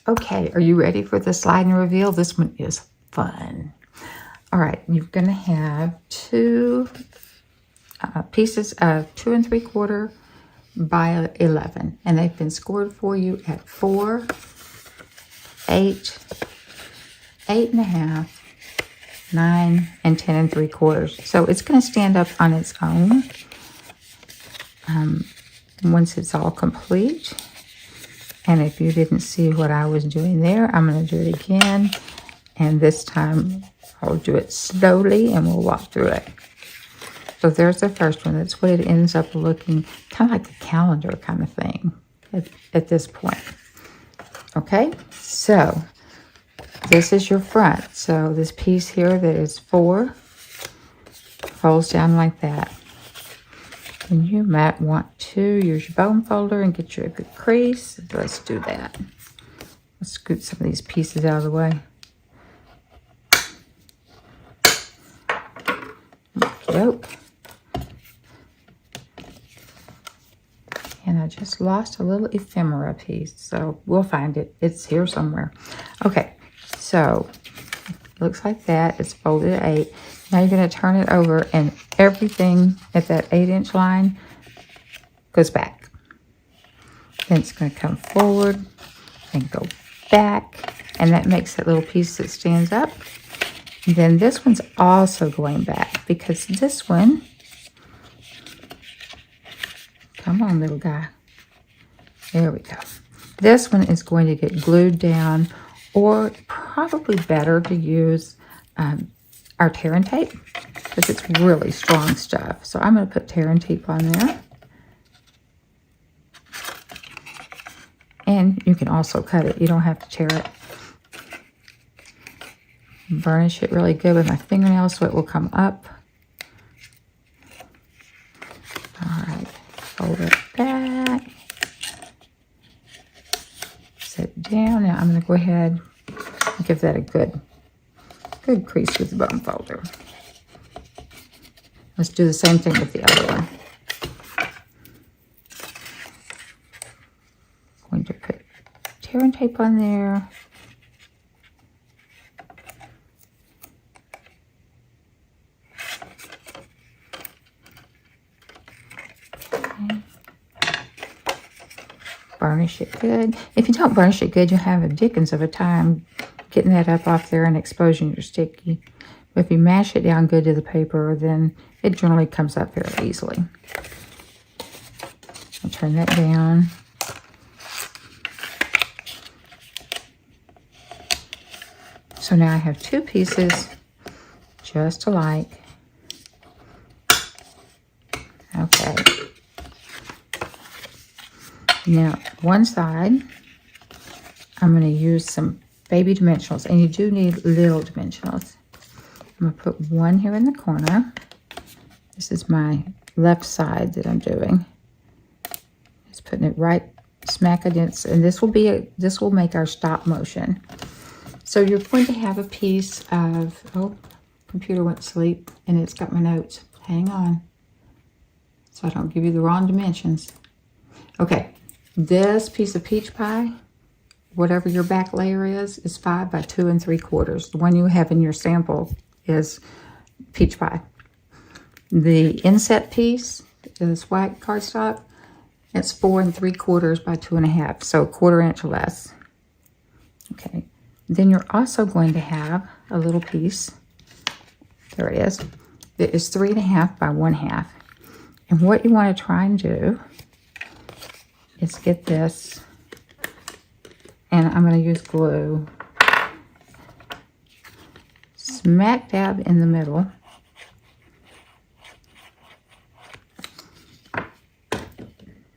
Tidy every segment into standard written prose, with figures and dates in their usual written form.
Okay, are you ready for the slide and reveal? This one is fun. All right, you're going to have two pieces of 2 3/4 by 11, and they've been scored for you at 4, 8, 8.5, 9, and 10 3/4. So it's going to stand up on its own once it's all complete. And if you didn't see what I was doing there, I'm going to do it again. And this time I'll do it slowly and we'll walk through it. So there's the first one. That's what it ends up looking, kind of like a calendar kind of thing at this point. Okay, so this is your front. So this piece here that is 4 folds down like that. And you might want to use your bone folder and get you a good crease. Let's do that. Let's scoot some of these pieces out of the way. Nope. And I just lost a little ephemera piece, so we'll find it. It's here somewhere. Okay, so looks like that. It's folded at 8. Now you're going to turn it over, and everything at that 8-inch line goes back. Then it's going to come forward and go back, and that makes that little piece that stands up. And then this one's also going back because this one, come on, little guy. There we go. This one is going to get glued down, or probably better to use our tear and tape because it's really strong stuff. So I'm going to put tear and tape on there. And you can also cut it. You don't have to tear it. Burnish it really good with my fingernails so it will come up. All right, fold it back. Set it down. Now I'm going to go ahead and give that a good crease with the bone folder. Let's do the same thing with the other one. Going to put tear and tape on there. Burnish it good. If you don't burnish it good, you'll have a dickens of a time getting that up off there and exposing your sticky. But if you mash it down good to the paper, then it generally comes up very easily. I'll turn that down. So now I have 2 pieces just alike. Okay. Now, one side, I'm going to use some baby dimensionals, and you do need little dimensionals. I'm going to put one here in the corner. This is my left side that I'm doing. Just putting it right smack against, and this will make our stop motion. So you're going to have a piece of, oh, computer went to sleep, and it's got my notes. Hang on, so I don't give you the wrong dimensions. Okay. This piece of peach pie, whatever your back layer is 5 by 2 3/4. The one you have in your sample is peach pie. The inset piece is white cardstock. It's 4 3/4 by 2.5, so 1/4 inch or less. Okay. Then you're also going to have a little piece. There it is. It is 3.5 by 1/2. And what you want to try and do is get this, and I'm going to use glue, smack dab in the middle.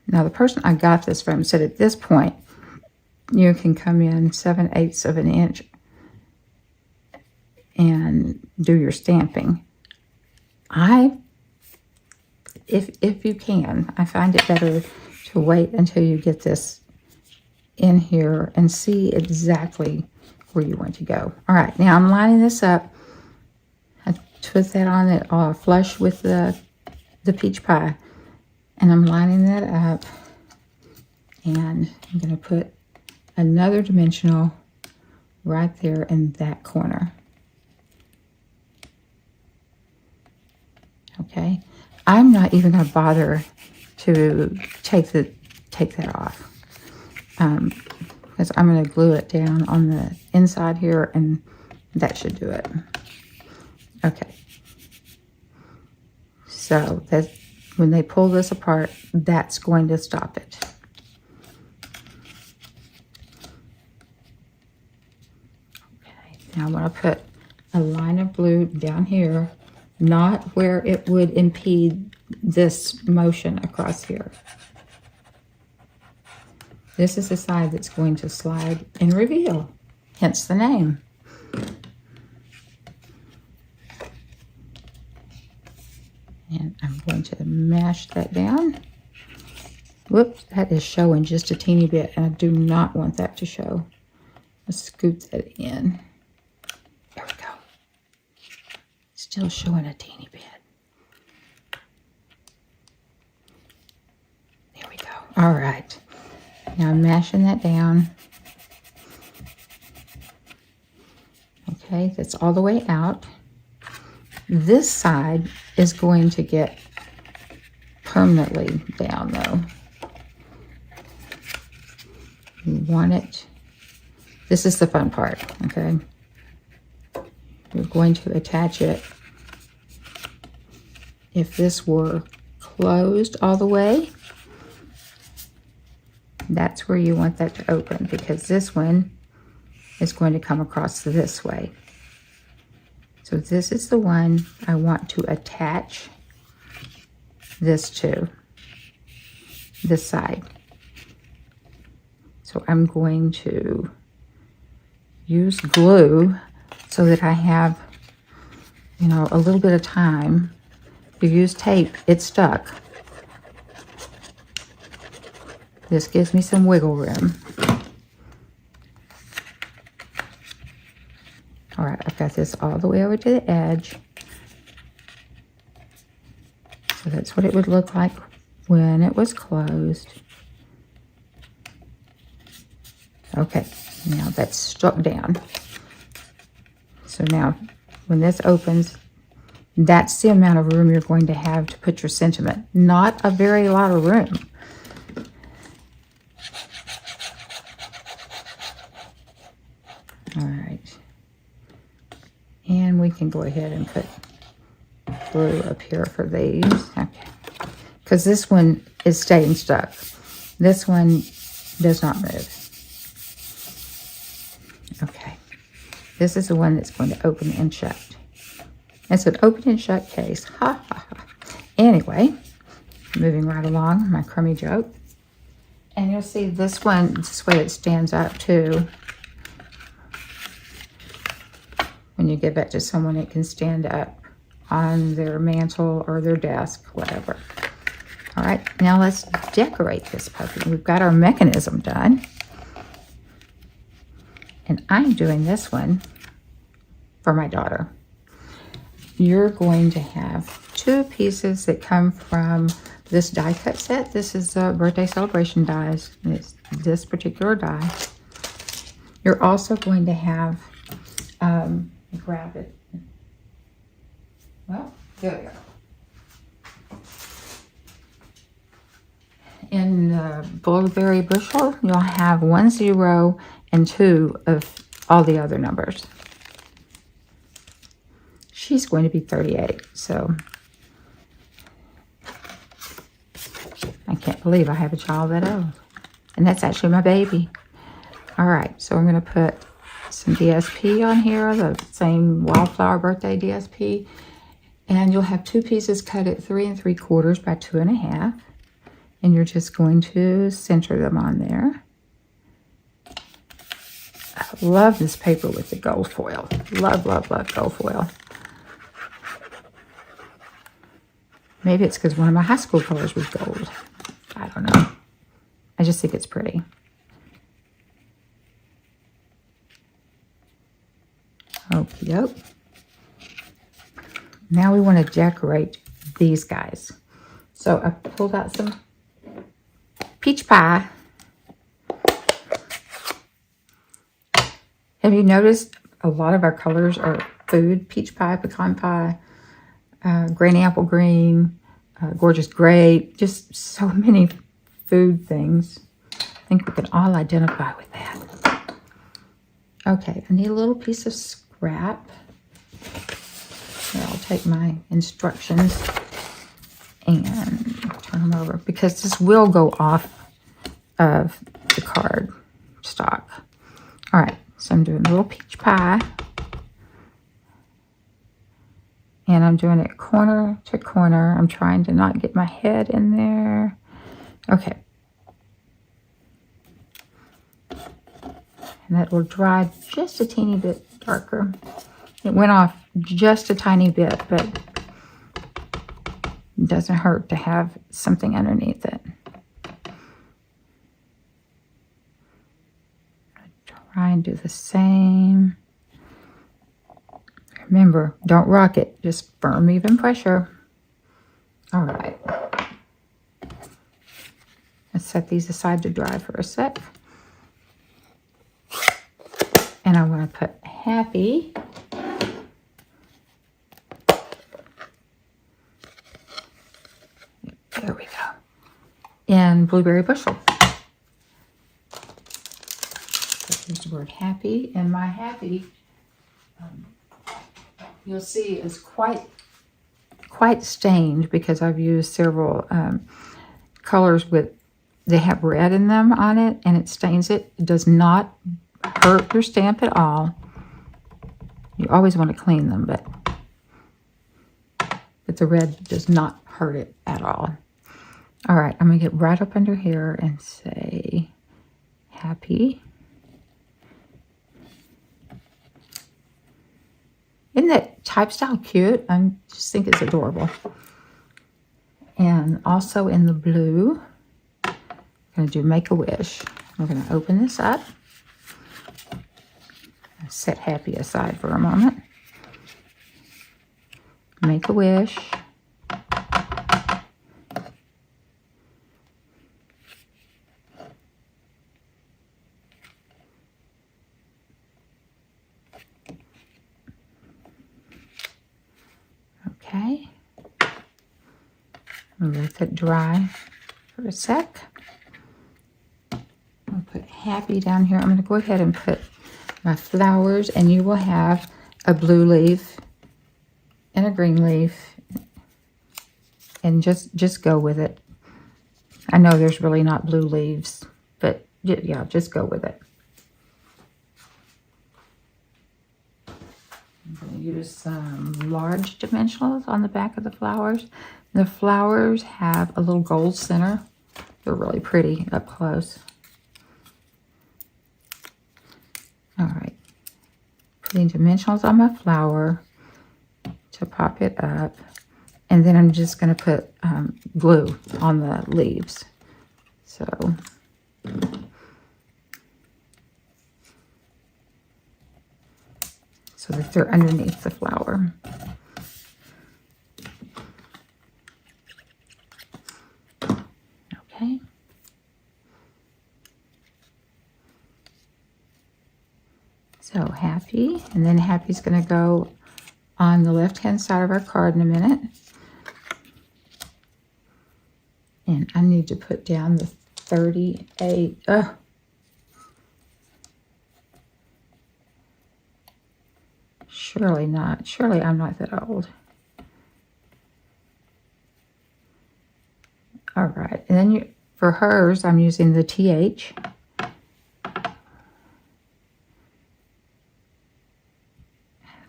Now the person I got this from said at this point you can come in 7/8 of an inch and do your stamping. If you can, I find it better to wait until you get this in here and see exactly where you want to go. All right, now I'm lining this up. I put that on it all flush with the peach pie, and I'm lining that up, and I'm going to put another dimensional right there in that corner. Okay, I'm not even going to bother to take that off because I'm going to glue it down on the inside here, and that should do it. Okay, so that when they pull this apart, that's going to stop it. Okay, now I'm going to put a line of blue down here, not where it would impede this motion across here. This is the side that's going to slide and reveal, hence the name. And I'm going to mash that down. Whoops, that is showing just a teeny bit, and I do not want that to show. Let's scoop that in. There we go. Still showing a teeny bit. There we go. All right. Now I'm mashing that down. Okay, that's all the way out. This side is going to get permanently down though. You want it. This is the fun part, okay? You're going to attach it. If this were closed all the way, that's where you want that to open, because this one is going to come across this way. So this is the one I want to attach this to, this side. So I'm going to use glue so that I have, you know, a little bit of time. If you use tape, it's stuck. This gives me some wiggle room. All right, I've got this all the way over to the edge. So that's what it would look like when it was closed. Okay, now that's stuck down. So now when this opens, that's the amount of room you're going to have to put your sentiment. Not a very lot of room. All right. And we can go ahead and put glue up here for these. Okay. Because this one is staying stuck. This one does not move. Okay. This is the one that's going to open and shut. It's an open and shut case. Ha ha ha. Anyway, moving right along, my crummy joke. And you'll see this one, this way it stands up too. When you give it to someone, it can stand up on their mantle or their desk, whatever. All right, now let's decorate this puppy. We've got our mechanism done. And I'm doing this one for my daughter. You're going to have 2 pieces that come from this die cut set. This is the birthday celebration dies. It's this particular die. You're also going to have, grab it. Well, there we go. In the blueberry bushel, you'll have 1 0 and 2 of all the other numbers. She's going to be 38, so I can't believe I have a child that old. And that's actually my baby. All right, so I'm going to put some DSP on here, the same Wildflower Birthday DSP. And you'll have 2 pieces cut at 3 3/4 by 2 1/2. And you're just going to center them on there. I love this paper with the gold foil. Love, love, love gold foil. Maybe it's because one of my high school colors was gold. I don't know. I just think it's pretty. Okie doke. Now we want to decorate these guys. So I pulled out some peach pie. Have you noticed a lot of our colors are food? Peach pie, pecan pie, granny apple green, gorgeous grape, just so many food things. I think we can all identify with that. Okay, I need a little piece of scrap. Here, I'll take my instructions and turn them over because this will go off of the card stock. All right, so I'm doing a little peach pie. And I'm doing it corner to corner. I'm trying to not get my head in there. Okay. And that will dry just a teeny bit darker. It went off just a tiny bit, but it doesn't hurt to have something underneath it. Try and do the same. Remember, don't rock it, just firm, even pressure. All right. Let's set these aside to dry for a sec. And I'm going to put Happy there we go, in Blueberry Bushel. There's the word Happy, and my Happy, you'll see, is quite stained because I've used several colors they have red in them on it, and it stains it. It does not hurt your stamp at all. You always want to clean them, but the red does not hurt it at all. All right, I'm going to get right up under here and say Happy. Isn't that type style cute? I just think it's adorable. And also in the blue, I'm going to do Make-A-Wish. We're going to open this up. Set Happy aside for a moment. Make-A-Wish. Okay. I'll let it dry for a sec. I'll put Happy down here. I'm going to go ahead and put my flowers, and you will have a blue leaf and a green leaf, and just go with it. I know there's really not blue leaves, but yeah, just go with it. I'm going to use some large dimensionals on the back of the flowers. The flowers have a little gold center. They're really pretty up close. All right, putting dimensionals on my flower to pop it up. And then I'm just going to put glue on the leaves. So that they're underneath the flower. Okay. So Happy, and then Happy's going to go on the left-hand side of our card in a minute. And I need to put down the 38. Surely not. Surely I'm not that old. All right. And then for hers, I'm using the TH. I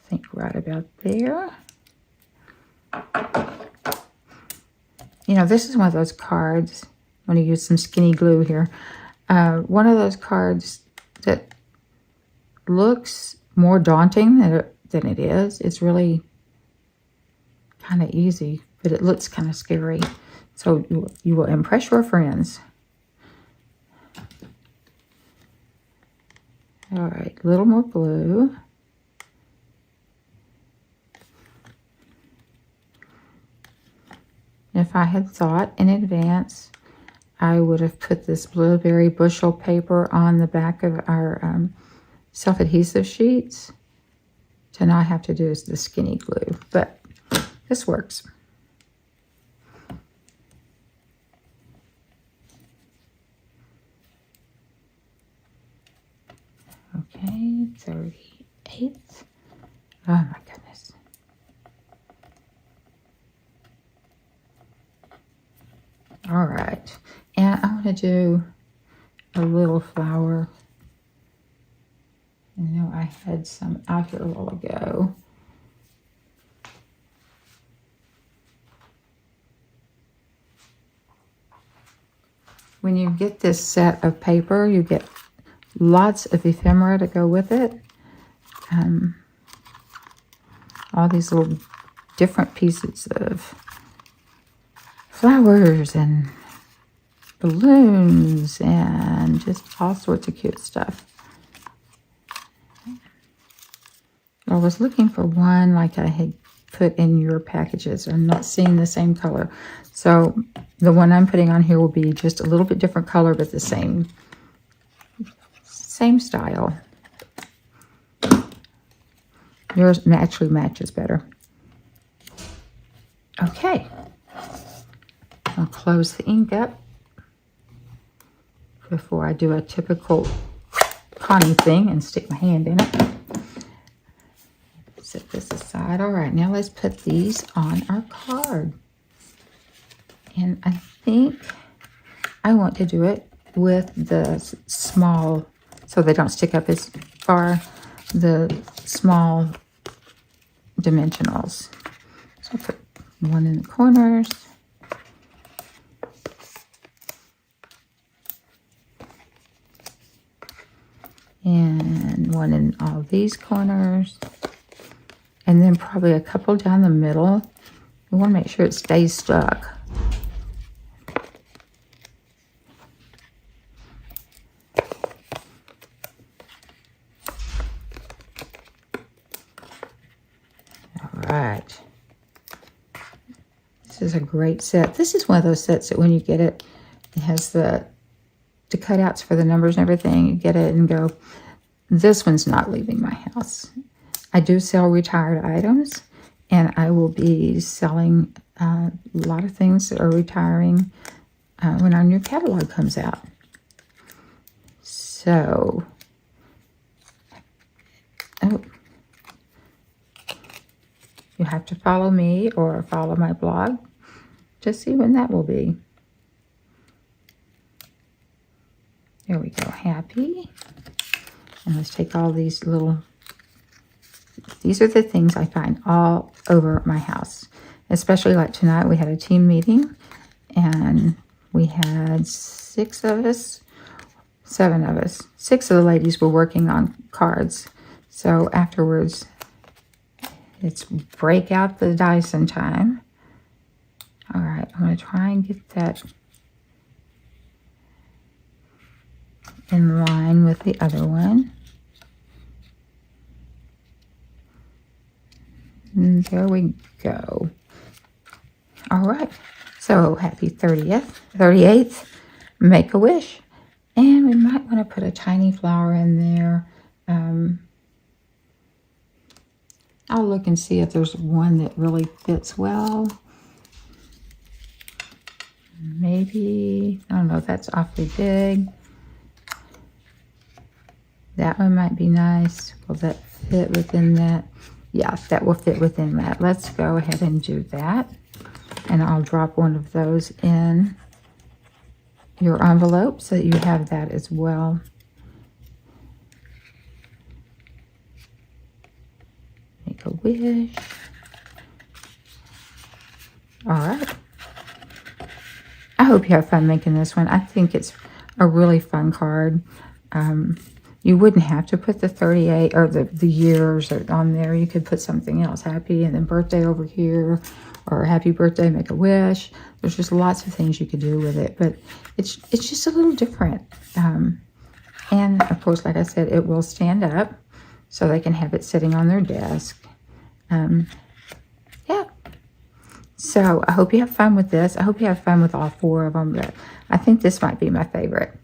think right about there. You know, this is one of those cards. I'm going to use some skinny glue here. One of those cards that looks more daunting than it is. It's really kind of easy, but it looks kind of scary. So you will impress your friends. All right, a little more glue. If I had thought in advance, I would have put this blueberry bushel paper on the back of our self-adhesive sheets to not have to do the skinny glue, but this works. Okay, 38. Oh my goodness. All right, and I'm going to do a little flower. I know I had some out here a while ago. When you get this set of paper, you get lots of ephemera to go with it. All these little different pieces of flowers and balloons and just all sorts of cute stuff. I was looking for one like I had put in your packages. I'm not seeing the same color. So the one I'm putting on here will be just a little bit different color, but the same style. Yours actually matches better. Okay. I'll close the ink up before I do a typical Connie thing and stick my hand in it. Set this aside. All right, now let's put these on our card. And I think I want to do it with the small, so they don't stick up as far, the small dimensionals. So I'll put one in the corners. And one in all these corners. And then probably a couple down the middle. We want to make sure it stays stuck. All right. This is a great set. This is one of those sets that when you get it, it has the cutouts for the numbers and everything. You get it and go, this one's not leaving my house. I do sell retired items, and I will be selling a lot of things that are retiring when our new catalog comes out. So, you have to follow me or follow my blog to see when that will be. There we go, happy. And let's take all these little, these are the things I find all over my house. Especially like tonight, we had a team meeting and we had 6 of us, 7 of us. 6 of the ladies were working on cards. So afterwards, it's break out the Dyson time. All right, I'm going to try and get that in line with the other one. And there we go. All right, so happy 38th, make a wish. And we might want to put a tiny flower in there. I'll look and see if there's one that really fits well. Maybe, I don't know, that's awfully big. That one might be nice. Will that fit within that? Yeah, that will fit within that. Let's go ahead and do that. And I'll drop one of those in your envelope so that you have that as well. Make a wish. All right. I hope you have fun making this one. I think it's a really fun card. You wouldn't have to put the 38 or the years on there. You could put something else, happy, and then birthday over here, or happy birthday, make a wish. There's just lots of things you could do with it, but it's just a little different. And of course, like I said, it will stand up so they can have it sitting on their desk. Yeah. So I hope you have fun with this. I hope you have fun with all 4 of them, but I think this might be my favorite.